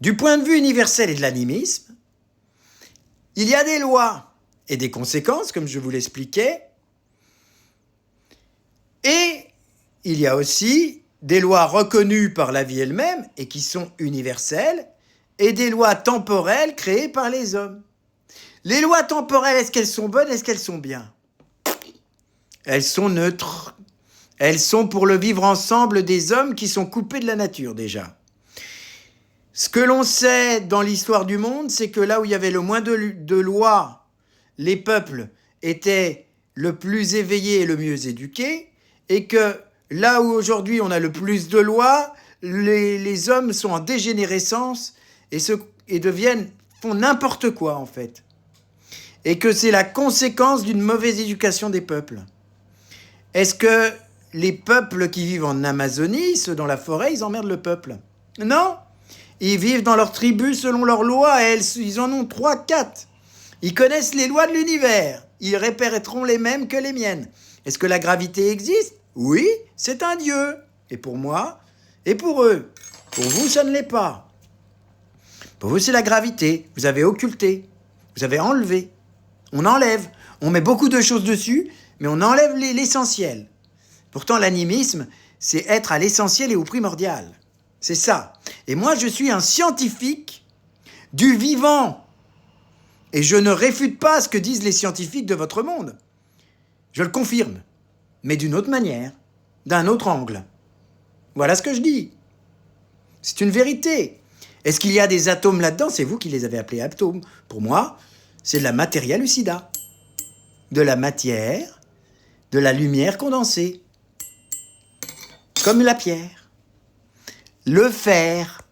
Du point de vue universel et de l'animisme, il y a des lois et des conséquences, comme je vous l'expliquais, et il y a aussi des lois reconnues par la vie elle-même et qui sont universelles, et des lois temporelles créées par les hommes. Les lois temporelles, est-ce qu'elles sont bonnes, est-ce qu'elles sont bien? Elles sont neutres. Elles sont pour le vivre ensemble des hommes qui sont coupés de la nature déjà. Ce que l'on sait dans l'histoire du monde, c'est que là où il y avait le moins de lois, les peuples étaient le plus éveillés et le mieux éduqués, et que là où aujourd'hui on a le plus de lois, les hommes sont en dégénérescence et font n'importe quoi en fait. Et que c'est la conséquence d'une mauvaise éducation des peuples. Est-ce que les peuples qui vivent en Amazonie, ceux dans la forêt, ils emmerdent le peuple? Non, ils vivent dans leur tribu selon leurs lois, et ils en ont 3, 4. Ils connaissent les lois de l'univers, ils répéteront les mêmes que les miennes. Est-ce que la gravité existe? Oui, c'est un dieu. Et pour moi, et pour eux. Pour vous, ça ne l'est pas. Pour vous, c'est la gravité. Vous avez occulté, vous avez enlevé. On enlève, on met beaucoup de choses dessus, mais on enlève l'essentiel. Pourtant, l'animisme, c'est être à l'essentiel et au primordial. C'est ça. Et moi, je suis un scientifique du vivant. Et je ne réfute pas ce que disent les scientifiques de votre monde. Je le confirme, mais d'une autre manière, d'un autre angle. Voilà ce que je dis. C'est une vérité. Est-ce qu'il y a des atomes là-dedans? C'est vous qui les avez appelés atomes. Pour moi, c'est de la materia lucida. De la matière, de la lumière condensée. Comme la pierre. Le fer,